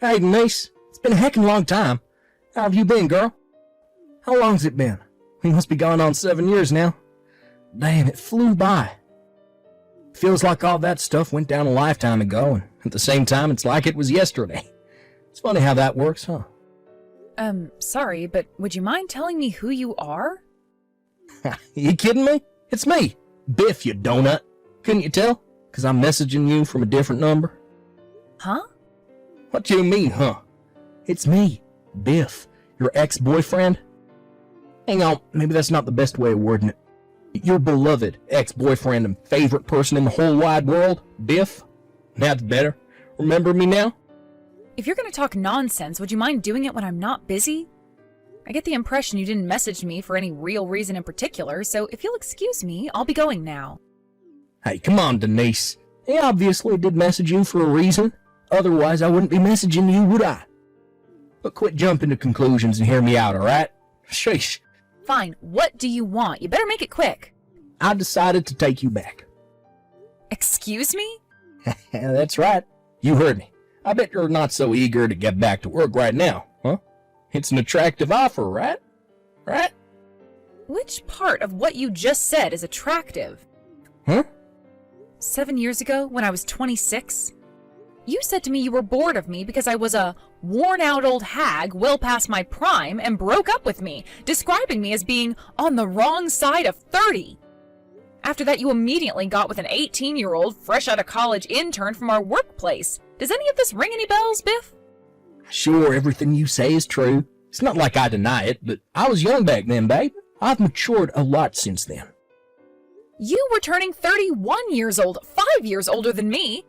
Hey, Denise. It's been a heckin' long time. How have you been, girl? How long's it been? We must be going on 7 years now. Damn, it flew by. Feels like all that stuff went down a lifetime ago, and at the same time, it's like it was yesterday. It's funny how that works, huh? Sorry, but would you mind telling me who you are? You kidding me? It's me, Biff, you donut. Couldn't you tell? 'Cause I'm messaging you from a different number. Huh? What do you mean, huh? It's me, Biff, your ex-boyfriend. Hang on, maybe that's not the best way of wording it. Your beloved ex-boyfriend and favorite person in the whole wide world, Biff. That's better. Remember me now? If you're gonna talk nonsense, would you mind doing it when I'm not busy? I get the impression you didn't message me for any real reason in particular, so if you'll excuse me, I'll be going now. Hey, come on, Denise. I obviously did message you for a reason. Otherwise, I wouldn't be messaging you, would I? But quit jumping to conclusions and hear me out, alright? Sheesh. Fine, what do you want? You better make it quick. I decided to take you back. Excuse me? That's right. You heard me. I bet you're not so eager to get back to work right now, huh? It's an attractive offer, right? Right? Which part of what you just said is attractive? Huh? 7 years ago, when I was 26, you said to me you were bored of me because I was a worn-out old hag well past my prime and broke up with me, describing me as being on the wrong side of 30. After that, you immediately got with an 18-year-old, fresh-out-of-college intern from our workplace. Does any of this ring any bells, Biff? Sure, everything you say is true. It's not like I deny it, but I was young back then, babe. I've matured a lot since then. You were turning 31 years old, 5 years older than me.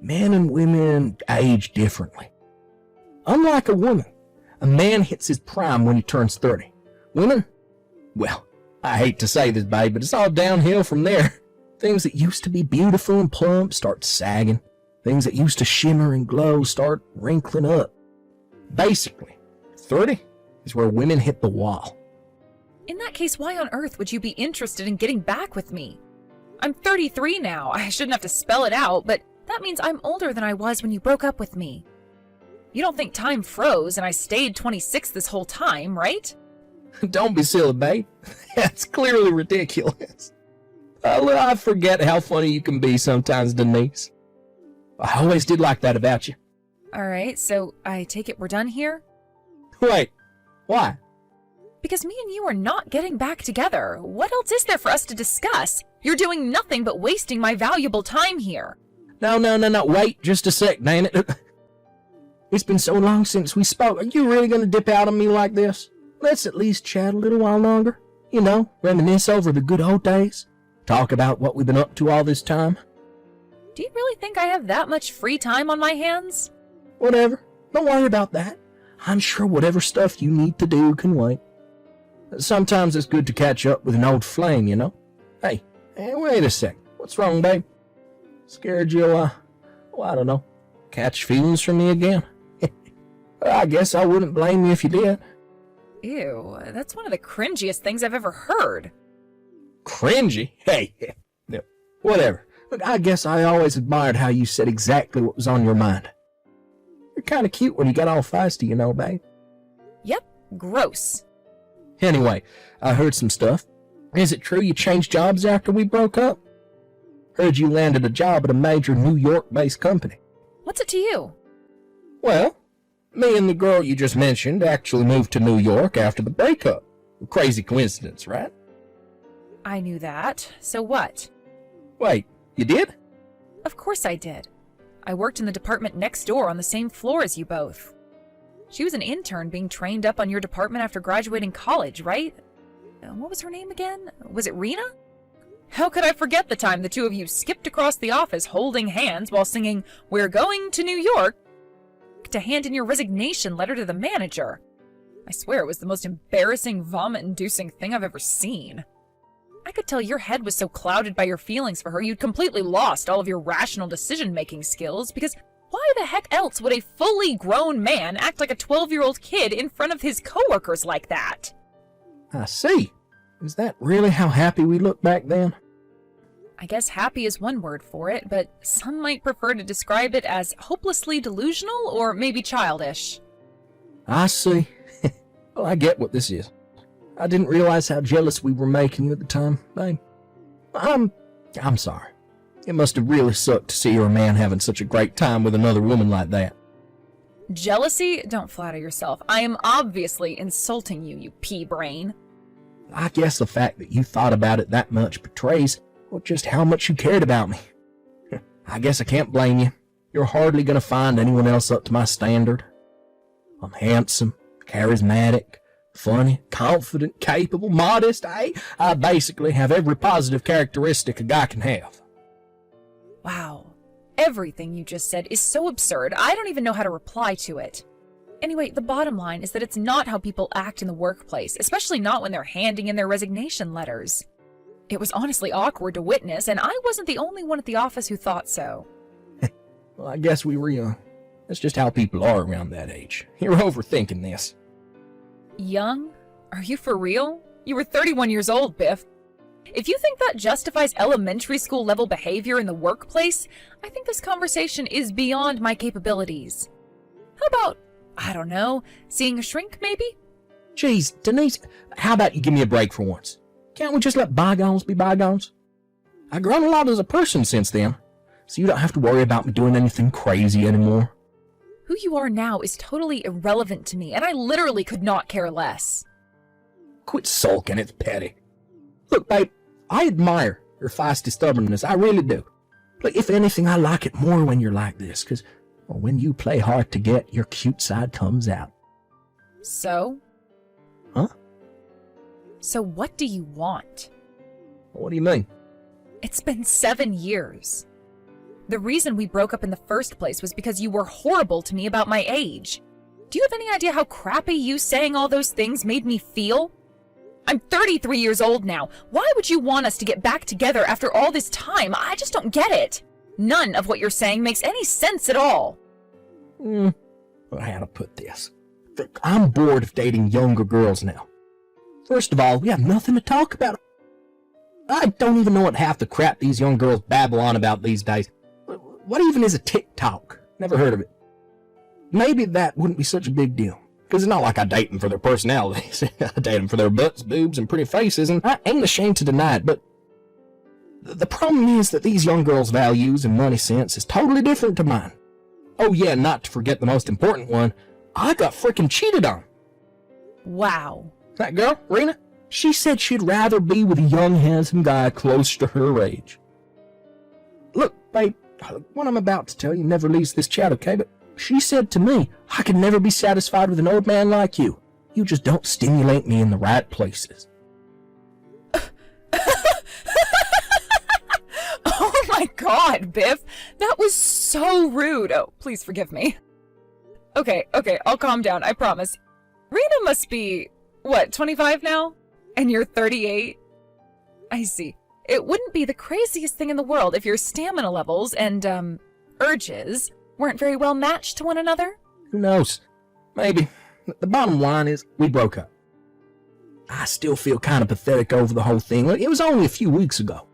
Men and women age differently. Unlike a woman, a man hits his prime when he turns 30. Women? Well, I hate to say this, babe, but it's all downhill from there. Things that used to be beautiful and plump start sagging. Things that used to shimmer and glow start wrinkling up. Basically, 30 is where women hit the wall. In that case, why on earth would you be interested in getting back with me? I'm 33 now. I shouldn't have to spell it out, but that means I'm older than I was when you broke up with me. You don't think time froze and I stayed 26 this whole time, right? Don't be silly, babe. That's clearly ridiculous. I forget how funny you can be sometimes, Denise. I always did like that about you. Alright, so I take it we're done here? Wait, why? Because me and you are not getting back together. What else is there for us to discuss? You're doing nothing but wasting my valuable time here. No, wait just a sec, damn it. It's been so long since we spoke. Are you really going to dip out on me like this? Let's at least chat a little while longer. You know, reminisce over the good old days. Talk about what we've been up to all this time. Do you really think I have that much free time on my hands? Whatever. Don't worry about that. I'm sure whatever stuff you need to do can wait. Sometimes it's good to catch up with an old flame, you know? Hey, wait a sec. What's wrong, babe? Scared you'll, I don't know, catch feelings from me again? I guess I wouldn't blame you if you did. Ew, that's one of the cringiest things I've ever heard. Cringy? Hey, no, whatever. Look, I guess I always admired how you said exactly what was on your mind. You're kind of cute when you got all feisty, you know, babe. Yep, gross. Anyway, I heard some stuff. Is it true you changed jobs after we broke up? Heard you landed a job at a major New York-based company. What's it to you? Well, me and the girl you just mentioned actually moved to New York after the breakup. A crazy coincidence, right? I knew that. So what? Wait, you did? Of course I did. I worked in the department next door on the same floor as you both. She was an intern being trained up on your department after graduating college, right? What was her name again? Was it Rena? How could I forget the time the two of you skipped across the office holding hands while singing, "We're going to New York," to hand in your resignation letter to the manager? I swear it was the most embarrassing, vomit-inducing thing I've ever seen. I could tell your head was so clouded by your feelings for her you'd completely lost all of your rational decision-making skills, because why the heck else would a fully grown man act like a 12-year-old kid in front of his coworkers like that? I see. Is that really how happy we looked back then? I guess happy is one word for it, but some might prefer to describe it as hopelessly delusional or maybe childish. I see. Well, I get what this is. I didn't realize how jealous we were making you at the time, babe. I'm sorry. It must have really sucked to see your man having such a great time with another woman like that. Jealousy? Don't flatter yourself. I am obviously insulting you, you pea-brain. I guess the fact that you thought about it that much betrays, well, just how much you cared about me. I guess I can't blame you. You're hardly going to find anyone else up to my standard. I'm handsome, charismatic, funny, confident, capable, modest. I basically have every positive characteristic a guy can have. Wow. Everything you just said is so absurd, I don't even know how to reply to it. Anyway, the bottom line is that it's not how people act in the workplace, especially not when they're handing in their resignation letters. It was honestly awkward to witness, and I wasn't the only one at the office who thought so. Well, I guess we were young. That's just how people are around that age. You're overthinking this. Young? Are you for real? You were 31 years old, Biff. If you think that justifies elementary school level behavior in the workplace, I think this conversation is beyond my capabilities. How about, I don't know, seeing a shrink maybe? Geez, Denise, how about you give me a break for once? Can't we just let bygones be bygones? I've grown a lot as a person since then, so you don't have to worry about me doing anything crazy anymore. Who you are now is totally irrelevant to me, and I literally could not care less. Quit sulking, it's petty. Look, babe, I admire your feisty stubbornness, I really do. But if anything, I like it more when you're like this, because when you play hard to get, your cute side comes out. So? Huh? So what do you want? What do you mean? It's been 7 years. The reason we broke up in the first place was because you were horrible to me about my age. Do you have any idea how crappy you saying all those things made me feel? I'm 33 years old now. Why would you want us to get back together after all this time? I just don't get it. None of what you're saying makes any sense at all. How to put this? I'm bored of dating younger girls now. First of all, we have nothing to talk about. I don't even know what half the crap these young girls babble on about these days. What even is a TikTok? Never heard of it. Maybe that wouldn't be such a big deal. Because it's not like I date them for their personalities. I date them for their butts, boobs, and pretty faces, and I ain't ashamed to deny it, but the problem is that these young girls' values and money sense is totally different to mine. Oh yeah, not to forget the most important one, I got frickin' cheated on. Wow. That girl, Rena, she said she'd rather be with a young, handsome guy close to her age. Look, babe, what I'm about to tell you never leaves this chat, okay? But she said to me, I could never be satisfied with an old man like you. You just don't stimulate me in the right places. Oh my god, Biff! That was so rude! Oh, please forgive me. Okay, I'll calm down, I promise. Rena must be, what, 25 now? And you're 38? I see. It wouldn't be the craziest thing in the world if your stamina levels and, urges weren't very well matched to one another? Who knows? Maybe. The bottom line is, we broke up. I still feel kind of pathetic over the whole thing. It was only a few weeks ago.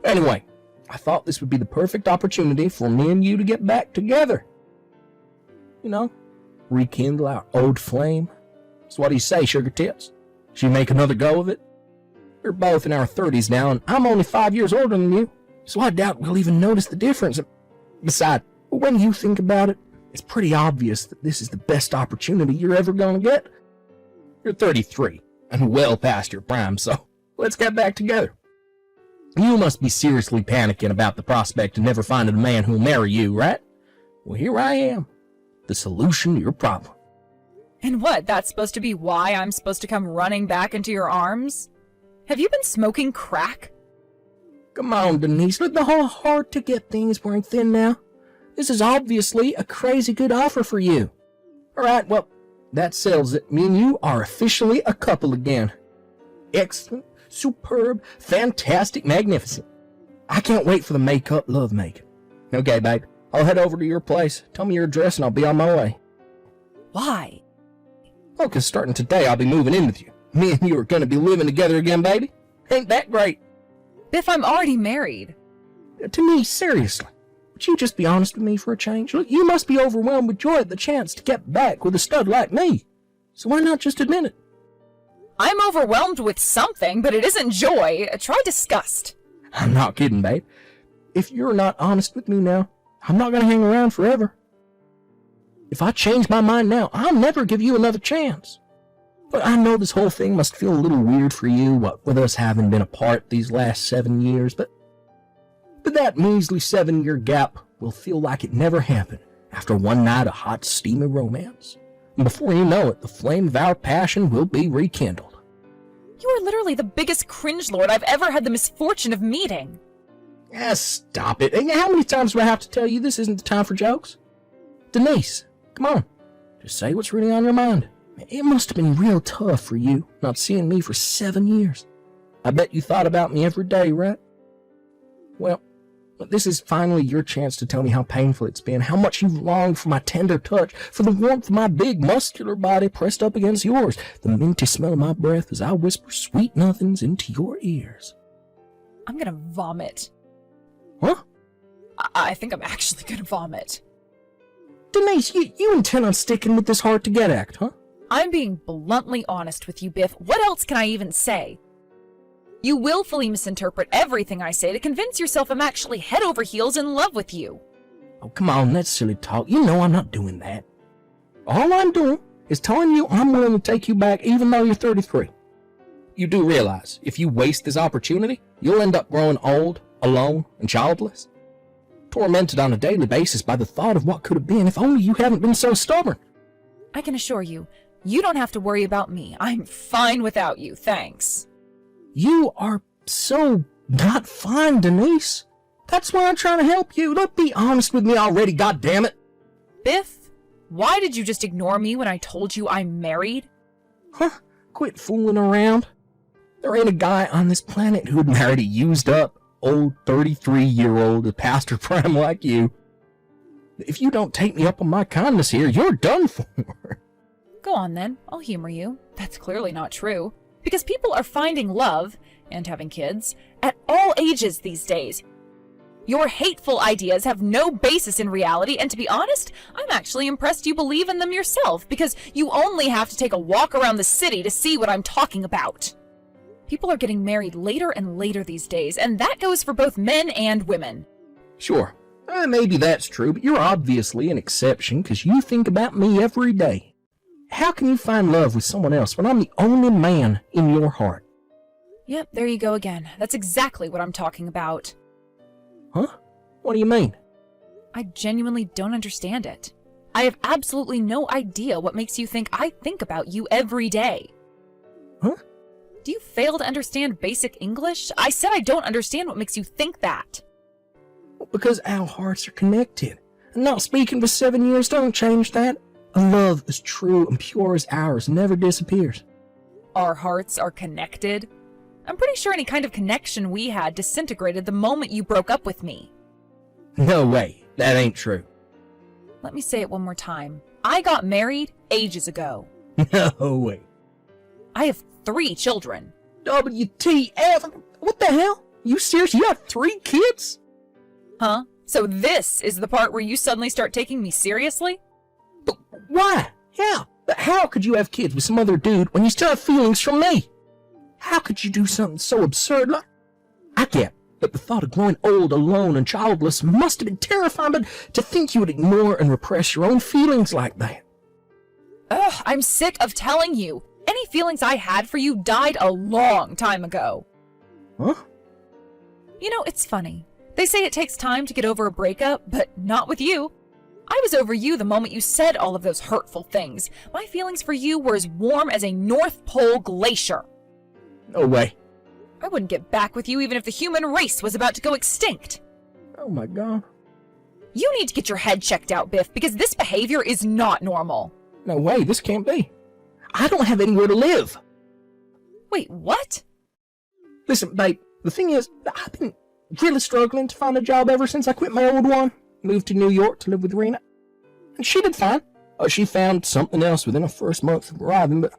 Anyway, I thought this would be the perfect opportunity for me and you to get back together. You know, rekindle our old flame. So what do you say, sugar tits? Should we make another go of it? We're both in our 30s now, and I'm only 5 years older than you, so I doubt we'll even notice the difference. Besides, when you think about it, it's pretty obvious that this is the best opportunity you're ever going to get. You're 33, and well past your prime, so let's get back together. You must be seriously panicking about the prospect of never finding a man who'll marry you, right? Well, here I am, the solution to your problem. And what, that's supposed to be why I'm supposed to come running back into your arms? Have you been smoking crack? Come on, Denise, look, the whole hard-to-get thing is wearing thin now. This is obviously a crazy good offer for you. All right, well, that settles it. Me and you are officially a couple again. Excellent, superb, fantastic, magnificent. I can't wait for the make-up lovemaking. Okay, babe, I'll head over to your place. Tell me your address and I'll be on my way. Why? Oh, 'cause starting today I'll be moving in with you. Me and you are going to be living together again, baby. Ain't that great? Biff, I'm already married. Denise, seriously. Would you just be honest with me for a change? Look, you must be overwhelmed with joy at the chance to get back with a stud like me. So why not just admit it? I'm overwhelmed with something, but it isn't joy. Try disgust. I'm not kidding, babe. If you're not honest with me now, I'm not going to hang around forever. If I change my mind now, I'll never give you another chance. But I know this whole thing must feel a little weird for you, what with us having been apart these last 7 years, but that measly 7-year gap will feel like it never happened after one night of hot, steamy romance. And before you know it, the flame of our passion will be rekindled. You are literally the biggest cringe-lord I've ever had the misfortune of meeting. Stop it. And how many times do I have to tell you this isn't the time for jokes? Denise, come on. Just say what's really on your mind. It must have been real tough for you, not seeing me for 7 years. I bet you thought about me every day, right? Well, this is finally your chance to tell me how painful it's been, how much you've longed for my tender touch, for the warmth of my big muscular body pressed up against yours, the minty smell of my breath as I whisper sweet nothings into your ears. I'm gonna vomit. Huh? I think I'm actually gonna vomit. Denise, you intend on sticking with this hard-to-get act, huh? I'm being bluntly honest with you, Biff. What else can I even say? You willfully misinterpret everything I say to convince yourself I'm actually head over heels in love with you. Oh, come on, that's silly talk. You know I'm not doing that. All I'm doing is telling you I'm willing to take you back even though you're 33. You do realize, if you waste this opportunity, you'll end up growing old, alone, and childless. Tormented on a daily basis by the thought of what could have been if only you hadn't been so stubborn. I can assure you, you don't have to worry about me. I'm fine without you, thanks. You are so not fine, Denise. That's why I'm trying to help you. Look, be honest with me already, goddammit. Biff, why did you just ignore me when I told you I'm married? Huh? Quit fooling around. There ain't a guy on this planet who'd marry a used-up, old 33-year-old past her prime like you. If you don't take me up on my kindness here, you're done for. Go on then, I'll humor you. That's clearly not true. Because people are finding love, and having kids, at all ages these days. Your hateful ideas have no basis in reality, and to be honest, I'm actually impressed you believe in them yourself, because you only have to take a walk around the city to see what I'm talking about. People are getting married later and later these days, and that goes for both men and women. Sure, maybe that's true, but you're obviously an exception because you think about me every day. How can you find love with someone else when I'm the only man in your heart? Yep, there you go again. That's exactly what I'm talking about. Huh? What do you mean? I genuinely don't understand it. I have absolutely no idea what makes you think I think about you every day. Huh? Do you fail to understand basic English? I said I don't understand what makes you think that. Because our hearts are connected. And not speaking for 7 years don't change that. A love as true and pure as ours never disappears. Our hearts are connected? I'm pretty sure any kind of connection we had disintegrated the moment you broke up with me. No way. That ain't true. Let me say it one more time. I got married ages ago. No way. I have 3 children. WTF? What the hell? You serious? You have 3 kids? Huh? So this is the part where you suddenly start taking me seriously? But why? How? But how could you have kids with some other dude when you still have feelings for me? How could you do something so absurd? Like, I get that the thought of growing old, alone, and childless must have been terrifying, but to think you would ignore and repress your own feelings like that. Ugh, I'm sick of telling you. Any feelings I had for you died a long time ago. Huh? You know, it's funny. They say it takes time to get over a breakup, but not with you. I was over you the moment you said all of those hurtful things. My feelings for you were as warm as a North Pole glacier. No way. I wouldn't get back with you even if the human race was about to go extinct. Oh my God. You need to get your head checked out, Biff, because this behavior is not normal. No way, this can't be. I don't have anywhere to live. Wait, what? Listen, babe, the thing is, I've been really struggling to find a job ever since I quit my old one. Moved to New York to live with Rena. And she did fine. She found something else within her first month of arriving, but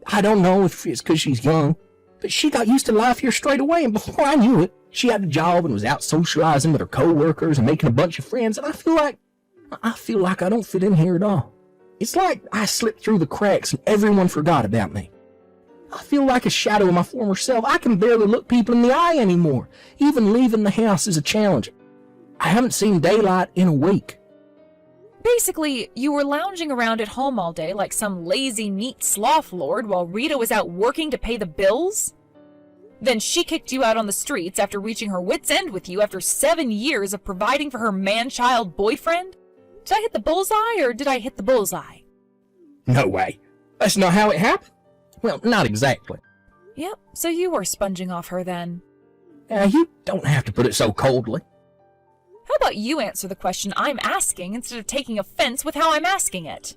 I don't know if it's because she's young. But she got used to life here straight away, and before I knew it, she had a job and was out socializing with her co-workers and making a bunch of friends, and I feel like I don't fit in here at all. It's like I slipped through the cracks and everyone forgot about me. I feel like a shadow of my former self. I can barely look people in the eye anymore. Even leaving the house is a challenge. I haven't seen daylight in a week. Basically, you were lounging around at home all day like some lazy, neat sloth lord while Rita was out working to pay the bills? Then she kicked you out on the streets after reaching her wit's end with you after 7 years of providing for her man-child boyfriend? Did I hit the bullseye, or did I hit the bullseye? No way. That's not how it happened. Well, not exactly. Yep, so you were sponging off her then. You don't have to put it so coldly. How about you answer the question I'm asking instead of taking offense with how I'm asking it?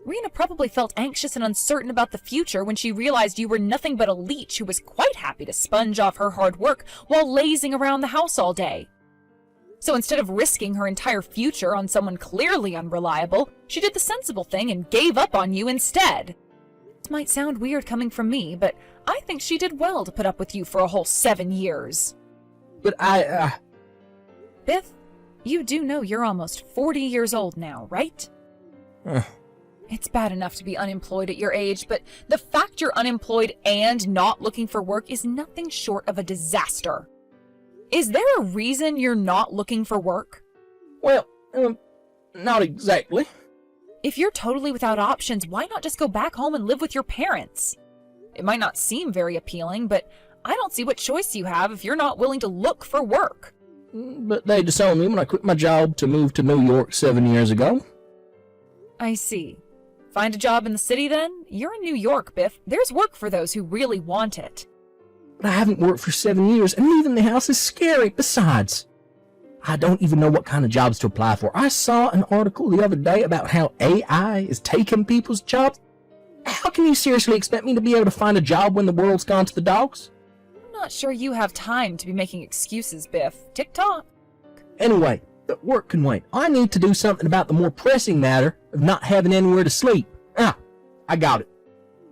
Rena probably felt anxious and uncertain about the future when she realized you were nothing but a leech who was quite happy to sponge off her hard work while lazing around the house all day. So instead of risking her entire future on someone clearly unreliable, she did the sensible thing and gave up on you instead. This might sound weird coming from me, but I think she did well to put up with you for a whole 7 years. But Biff, you do know you're almost 40 years old now, right? It's bad enough to be unemployed at your age, but the fact you're unemployed and not looking for work is nothing short of a disaster. Is there a reason you're not looking for work? Well, not exactly. If you're totally without options, why not just go back home and live with your parents? It might not seem very appealing, but I don't see what choice you have if you're not willing to look for work. But they disowned me when I quit my job to move to New York 7 years ago. I see. Find a job in the city then? You're in New York, Biff. There's work for those who really want it. But I haven't worked for 7 years, and leaving the house is scary. Besides, I don't even know what kind of jobs to apply for. I saw an article the other day about how AI is taking people's jobs. How can you seriously expect me to be able to find a job when the world's gone to the dogs? I'm not sure you have time to be making excuses, Biff. Tick-tock. Anyway, the work can wait. I need to do something about the more pressing matter of not having anywhere to sleep. I got it.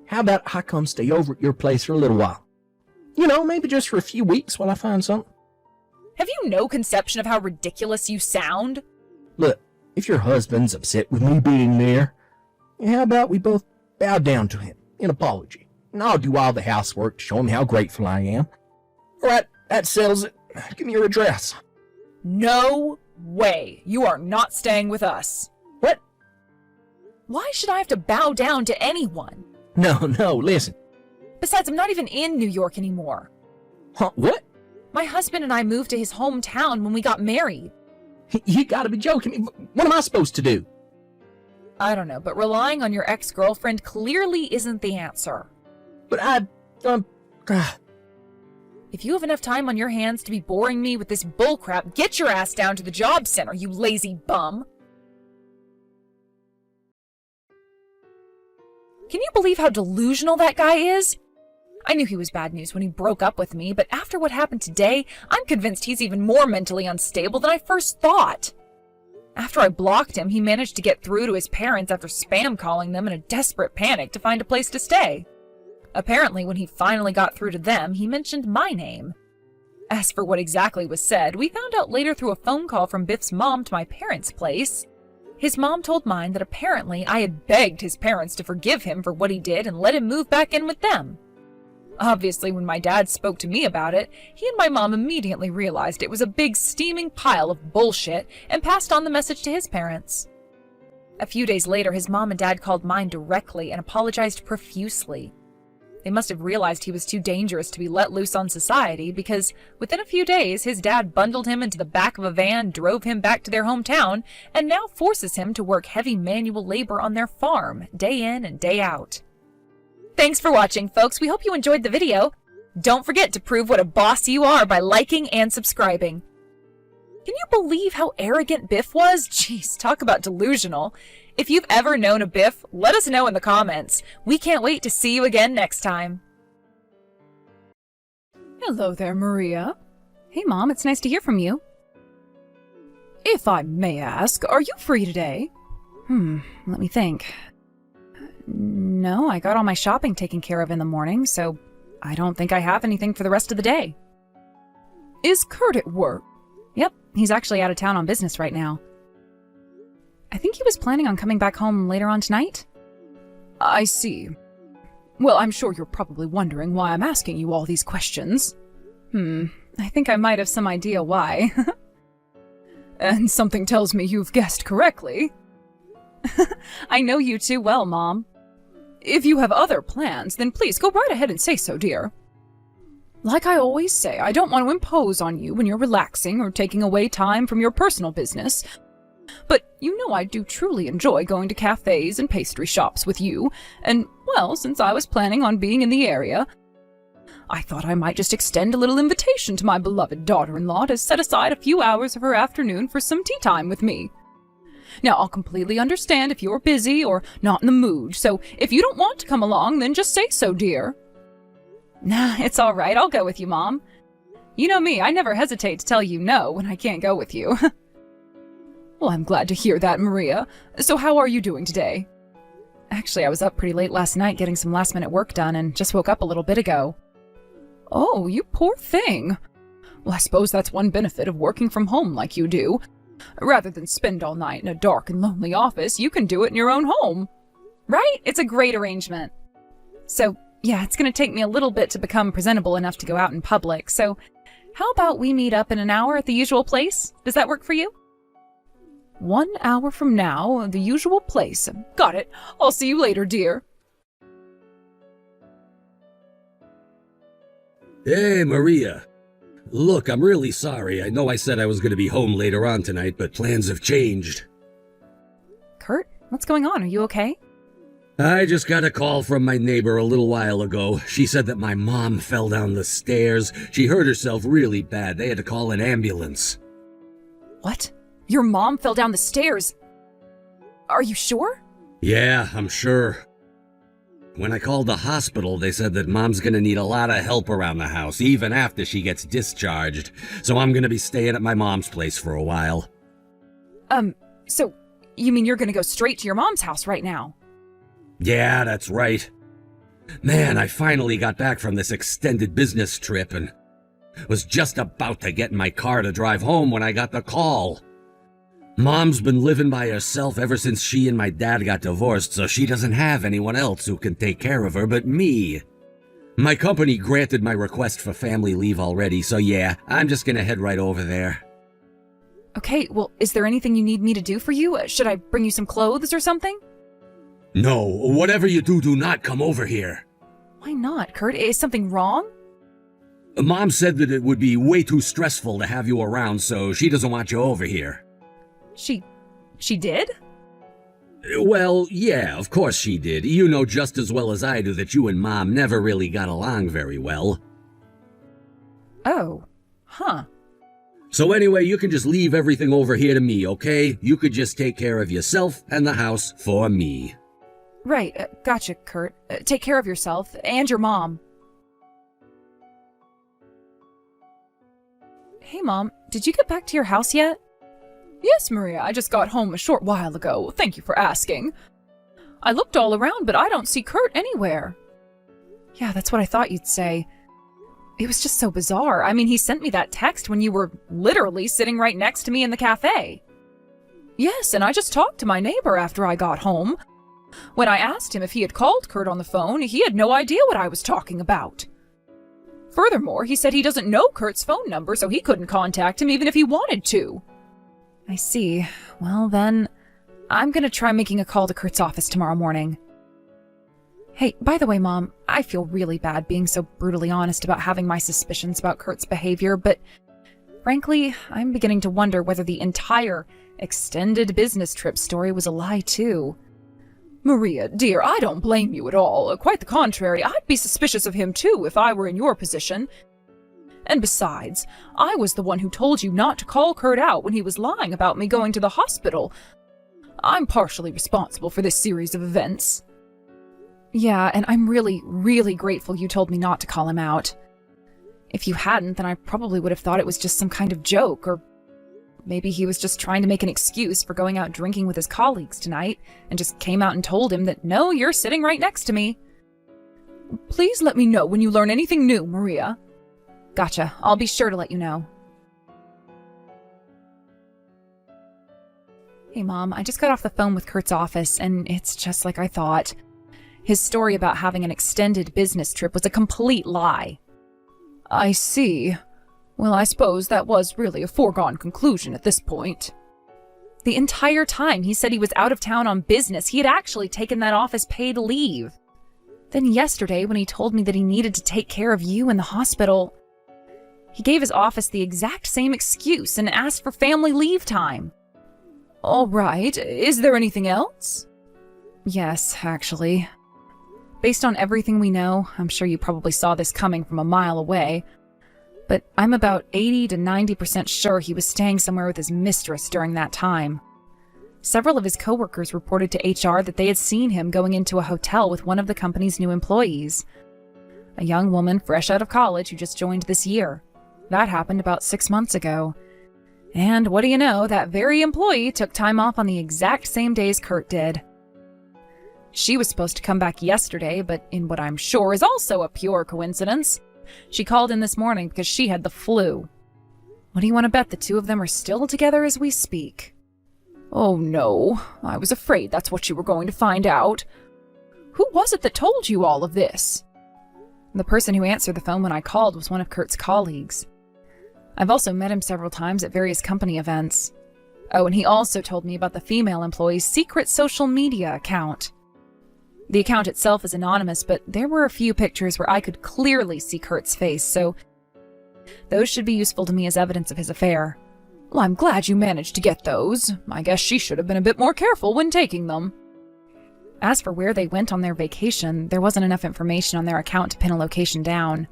How about I come stay over at your place for a little while? You know, maybe just for a few weeks while I find something. Have you no conception of how ridiculous you sound? Look, if your husband's upset with me being there, how about we both bow down to him in apology, and I'll do all the housework to show him how grateful I am. All right, that settles it. Give me your address. No way. You are not staying with us. What? Why should I have to bow down to anyone? No, listen. Besides, I'm not even in New York anymore. Huh, what? My husband and I moved to his hometown when we got married. You gotta be joking me. What am I supposed to do? I don't know, but relying on your ex-girlfriend clearly isn't the answer. But If you have enough time on your hands to be boring me with this bullcrap, get your ass down to the job center, you lazy bum. Can you believe how delusional that guy is? I knew he was bad news when he broke up with me, but after what happened today, I'm convinced he's even more mentally unstable than I first thought. After I blocked him, he managed to get through to his parents after spam calling them in a desperate panic to find a place to stay. Apparently, when he finally got through to them, he mentioned my name. As for what exactly was said, we found out later through a phone call from Biff's mom to my parents' place. His mom told mine that apparently I had begged his parents to forgive him for what he did and let him move back in with them. Obviously, when my dad spoke to me about it, he and my mom immediately realized it was a big steaming pile of bullshit and passed on the message to his parents. A few days later, his mom and dad called mine directly and apologized profusely. They must have realized he was too dangerous to be let loose on society because within a few days, his dad bundled him into the back of a van, drove him back to their hometown, and now forces him to work heavy manual labor on their farm, day in and day out. Thanks for watching, folks. We hope you enjoyed the video. Don't forget to prove what a boss you are by liking and subscribing. Can you believe how arrogant Biff was? Jeez, talk about delusional. If you've ever known a Biff, let us know in the comments. We can't wait to see you again next time. Hello there, Maria. Hey, Mom, it's nice to hear from you. If I may ask, are you free today? Let me think. No, I got all my shopping taken care of in the morning, so I don't think I have anything for the rest of the day. Is Kurt at work? Yep, he's actually out of town on business right now. I think he was planning on coming back home later on tonight. I see. Well, I'm sure you're probably wondering why I'm asking you all these questions. I think I might have some idea why. And something tells me you've guessed correctly. I know you too well, Mom. If you have other plans, then please go right ahead and say so, dear. Like I always say, I don't want to impose on you when you're relaxing or taking away time from your personal business. But you know I do truly enjoy going to cafes and pastry shops with you, and, well, since I was planning on being in the area, I thought I might just extend a little invitation to my beloved daughter-in-law to set aside a few hours of her afternoon for some tea time with me. Now, I'll completely understand if you're busy or not in the mood, so if you don't want to come along, then just say so, dear. Nah, it's all right. I'll go with you, Mom. You know me, I never hesitate to tell you no when I can't go with you. Well, I'm glad to hear that, Maria. So how are you doing today? Actually, I was up pretty late last night getting some last-minute work done and just woke up a little bit ago. Oh, you poor thing. Well, I suppose that's one benefit of working from home like you do. Rather than spend all night in a dark and lonely office, you can do it in your own home. Right? It's a great arrangement. So, yeah, it's going to take me a little bit to become presentable enough to go out in public, so how about we meet up in an hour at the usual place? Does that work for you? 1 hour from now, the usual place. Got it. I'll see you later, dear. Hey, Maria. Look, I'm really sorry. I know I said I was going to be home later on tonight, but plans have changed. Kurt, what's going on? Are you okay? I just got a call from my neighbor a little while ago. She said that my mom fell down the stairs. She hurt herself really bad. They had to call an ambulance. What? Your mom fell down the stairs? Are you sure? Yeah, I'm sure. When I called the hospital, they said that Mom's gonna need a lot of help around the house, even after she gets discharged. So I'm gonna be staying at my mom's place for a while. So you mean you're gonna go straight to your mom's house right now? Yeah, that's right. Man, I finally got back from this extended business trip and was just about to get in my car to drive home when I got the call. Mom's been living by herself ever since she and my dad got divorced, so she doesn't have anyone else who can take care of her but me. My company granted my request for family leave already, so yeah, I'm just gonna head right over there. Okay, well, is there anything you need me to do for you? Should I bring you some clothes or something? No, whatever you do, do not come over here. Why not, Kurt? Is something wrong? Mom said that it would be way too stressful to have you around, so she doesn't want you over here. She did? Well, yeah, of course she did. You know just as well as I do that you and Mom never really got along very well. Oh, huh. So anyway, you can just leave everything over here to me, okay? You could just take care of yourself and the house for me. Right, gotcha, Kurt. Take care of yourself and your mom. Hey, Mom, did you get back to your house yet? Yes, Maria, I just got home a short while ago. Thank you for asking. I looked all around, but I don't see Kurt anywhere. Yeah, that's what I thought you'd say. It was just so bizarre. I mean, he sent me that text when you were literally sitting right next to me in the cafe. Yes, and I just talked to my neighbor after I got home. When I asked him if he had called Kurt on the phone, he had no idea what I was talking about. Furthermore, he said he doesn't know Kurt's phone number, so he couldn't contact him even if he wanted to. I see. Well, then, I'm gonna try making a call to Kurt's office tomorrow morning. Hey, by the way, Mom, I feel really bad being so brutally honest about having my suspicions about Kurt's behavior, but frankly, I'm beginning to wonder whether the entire extended business trip story was a lie, too. Maria, dear, I don't blame you at all. Quite the contrary, I'd be suspicious of him, too, if I were in your position. And besides, I was the one who told you not to call Kurt out when he was lying about me going to the hospital. I'm partially responsible for this series of events. Yeah, and I'm really, really grateful you told me not to call him out. If you hadn't, then I probably would have thought it was just some kind of joke, or maybe he was just trying to make an excuse for going out drinking with his colleagues tonight, and just came out and told him that, no, you're sitting right next to me. Please let me know when you learn anything new, Maria. Gotcha. I'll be sure to let you know. Hey, Mom, I just got off the phone with Kurt's office, and it's just like I thought. His story about having an extended business trip was a complete lie. I see. Well, I suppose that was really a foregone conclusion at this point. The entire time he said he was out of town on business, he had actually taken that off as paid leave. Then yesterday, when he told me that he needed to take care of you in the hospital, he gave his office the exact same excuse and asked for family leave time. All right. Is there anything else? Yes, actually. Based on everything we know, I'm sure you probably saw this coming from a mile away, but I'm about 80 to 90% sure he was staying somewhere with his mistress during that time. Several of his coworkers reported to HR that they had seen him going into a hotel with one of the company's new employees, a young woman fresh out of college who just joined this year. That happened about 6 months ago. And what do you know, that very employee took time off on the exact same days Kurt did. She was supposed to come back yesterday, but in what I'm sure is also a pure coincidence, she called in this morning because she had the flu. What do you want to bet the two of them are still together as we speak? Oh no, I was afraid that's what you were going to find out. Who was it that told you all of this? The person who answered the phone when I called was one of Kurt's colleagues. I've also met him several times at various company events. Oh, and he also told me about the female employee's secret social media account. The account itself is anonymous, but there were a few pictures where I could clearly see Kurt's face, so those should be useful to me as evidence of his affair. Well, I'm glad you managed to get those. I guess she should have been a bit more careful when taking them. As for where they went on their vacation, there wasn't enough information on their account to pin a location down.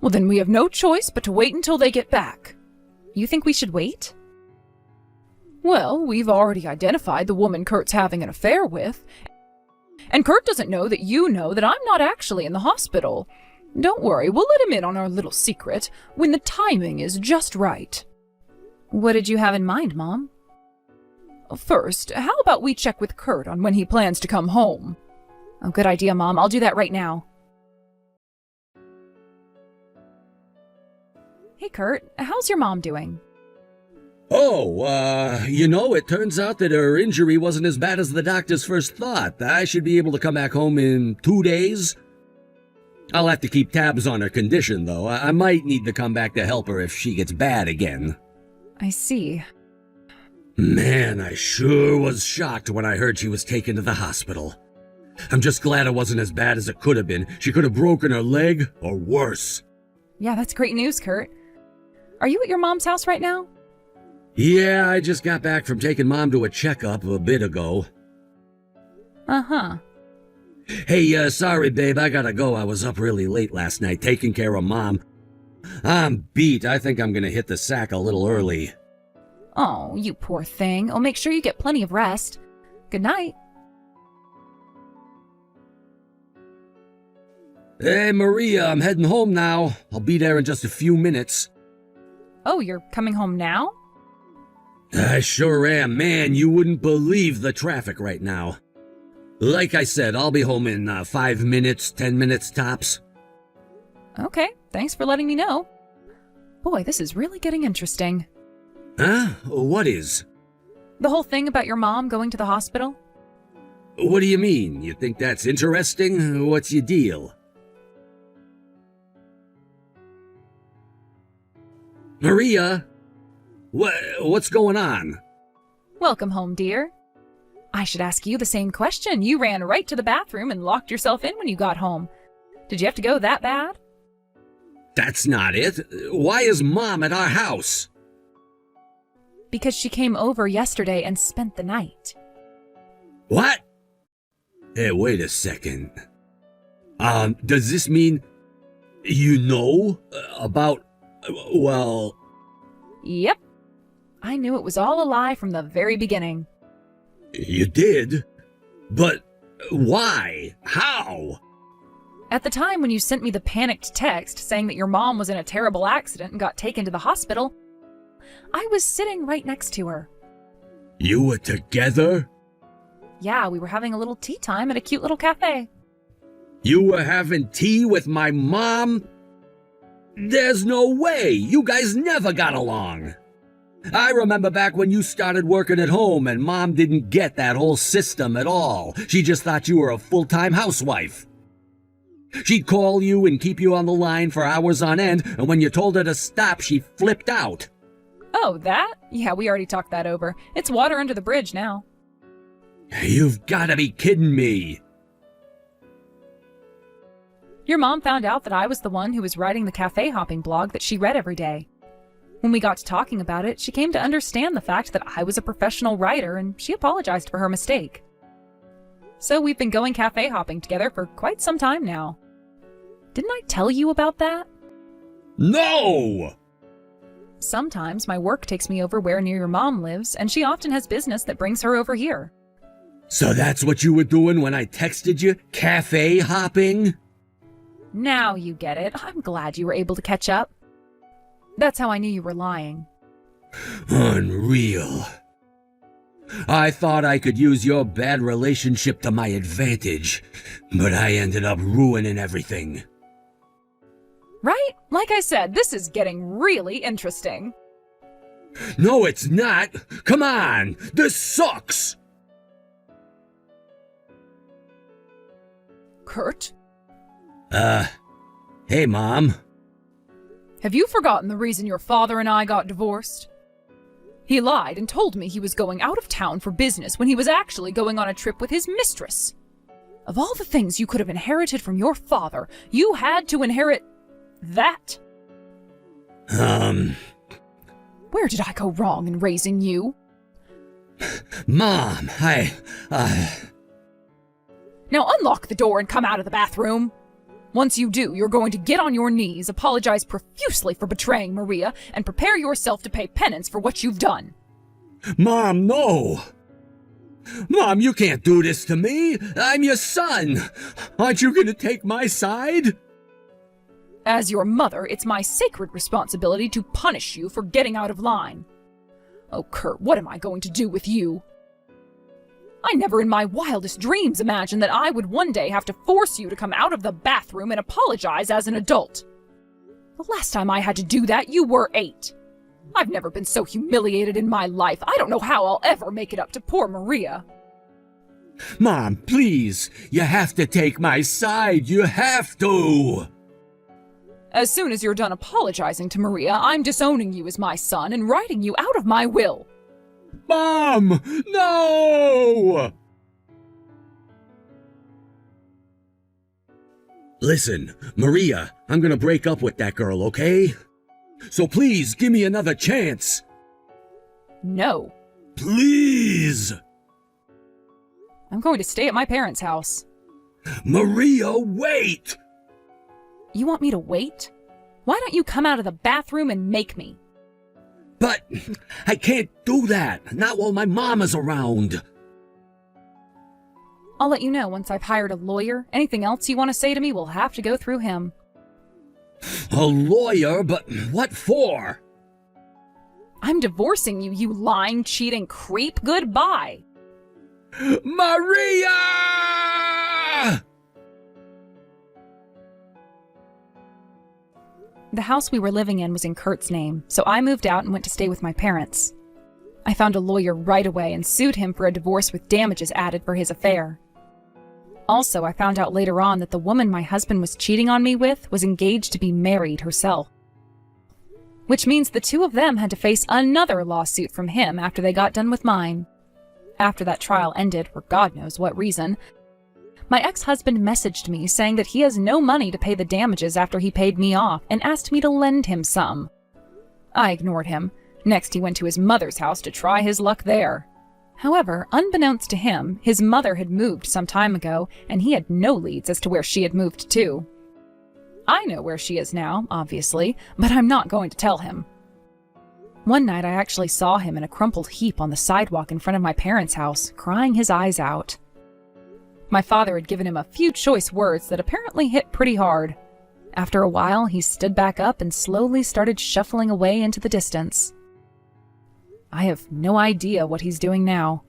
Well, then we have no choice but to wait until they get back. You think we should wait? Well, we've already identified the woman Kurt's having an affair with, and Kurt doesn't know that you know that I'm not actually in the hospital. Don't worry, we'll let him in on our little secret when the timing is just right. What did you have in mind, Mom? First, how about we check with Kurt on when he plans to come home? Oh, good idea, Mom. I'll do that right now. Hey, Kurt, how's your mom doing? Oh, it turns out that her injury wasn't as bad as the doctors first thought. I should be able to come back home in 2 days. I'll have to keep tabs on her condition, though. I might need to come back to help her if she gets bad again. I see. Man, I sure was shocked when I heard she was taken to the hospital. I'm just glad it wasn't as bad as it could have been. She could have broken her leg, or worse. Yeah, that's great news, Kurt. Are you at your mom's house right now? Yeah, I just got back from taking Mom to a checkup a bit ago. Uh-huh. Hey, sorry, babe, I gotta go. I was up really late last night taking care of Mom. I'm beat. I think I'm gonna hit the sack a little early. Oh, you poor thing. I'll make sure you get plenty of rest. Good night. Hey, Maria, I'm heading home now. I'll be there in just a few minutes. Oh, you're coming home now? I sure am. Man, you wouldn't believe the traffic right now. Like I said, I'll be home in 5 minutes, 10 minutes tops. Okay, thanks for letting me know. Boy, this is really getting interesting. Huh? What is? The whole thing about your mom going to the hospital? What do you mean? You think that's interesting? What's your deal? Maria? What's going on? Welcome home, dear. I should ask you the same question. You ran right to the bathroom and locked yourself in when you got home. Did you have to go that bad? That's not it. Why is Mom at our house? Because she came over yesterday and spent the night. What? Hey, wait a second. Does this mean you know about, well... Yep. I knew it was all a lie from the very beginning. You did? But why? How? At the time when you sent me the panicked text saying that your mom was in a terrible accident and got taken to the hospital, I was sitting right next to her. You were together? Yeah, we were having a little tea time at a cute little cafe. You were having tea with my mom? There's no way! You guys never got along! I remember back when you started working at home and Mom didn't get that whole system at all. She just thought you were a full-time housewife. She'd call you and keep you on the line for hours on end, and when you told her to stop, she flipped out. Oh, that? Yeah, we already talked that over. It's water under the bridge now. You've gotta be kidding me. Your mom found out that I was the one who was writing the cafe hopping blog that she read every day. When we got to talking about it, she came to understand the fact that I was a professional writer, and she apologized for her mistake. So we've been going cafe hopping together for quite some time now. Didn't I tell you about that? No! Sometimes my work takes me over where near your mom lives, and she often has business that brings her over here. So that's what you were doing when I texted you? Cafe hopping? Now you get it. I'm glad you were able to catch up. That's how I knew you were lying. Unreal. I thought I could use your bad relationship to my advantage, but I ended up ruining everything. Right? Like I said, this is getting really interesting. No, it's not. Come on, this sucks. Kurt? Hey, Mom. Have you forgotten the reason your father and I got divorced? He lied and told me he was going out of town for business when he was actually going on a trip with his mistress. Of all the things you could have inherited from your father, you had to inherit that. Where did I go wrong in raising you? Mom, Now unlock the door and come out of the bathroom. Once you do, you're going to get on your knees, apologize profusely for betraying Maria, and prepare yourself to pay penance for what you've done. Mom, no! Mom, you can't do this to me! I'm your son! Aren't you gonna take my side? As your mother, it's my sacred responsibility to punish you for getting out of line. Oh, Kurt, what am I going to do with you? I never in my wildest dreams imagined that I would one day have to force you to come out of the bathroom and apologize as an adult. The last time I had to do that, you were 8. I've never been so humiliated in my life. I don't know how I'll ever make it up to poor Maria. Mom, please, you have to take my side. You have to! As soon as you're done apologizing to Maria, I'm disowning you as my son and writing you out of my will. Mom, no! Listen, Maria, I'm gonna break up with that girl, okay? So please, give me another chance. No. Please! I'm going to stay at my parents' house. Maria, wait! You want me to wait? Why don't you come out of the bathroom and make me? But I can't do that, not while my mom is around. I'll let you know once I've hired a lawyer. Anything else you want to say to me will have to go through him. A lawyer? But what for? I'm divorcing you, you lying, cheating creep. Goodbye. Maria! The house we were living in was in Kurt's name, so I moved out and went to stay with my parents. I found a lawyer right away and sued him for a divorce with damages added for his affair. Also, I found out later on that the woman my husband was cheating on me with was engaged to be married herself. Which means the two of them had to face another lawsuit from him after they got done with mine. After that trial ended, for God knows what reason, my ex-husband messaged me saying that he has no money to pay the damages after he paid me off and asked me to lend him some. I ignored him. Next, he went to his mother's house to try his luck there. However, unbeknownst to him, his mother had moved some time ago, and he had no leads as to where she had moved to. I know where she is now, obviously, but I'm not going to tell him. One night, I actually saw him in a crumpled heap on the sidewalk in front of my parents' house, crying his eyes out. My father had given him a few choice words that apparently hit pretty hard. After a while, he stood back up and slowly started shuffling away into the distance. I have no idea what he's doing now.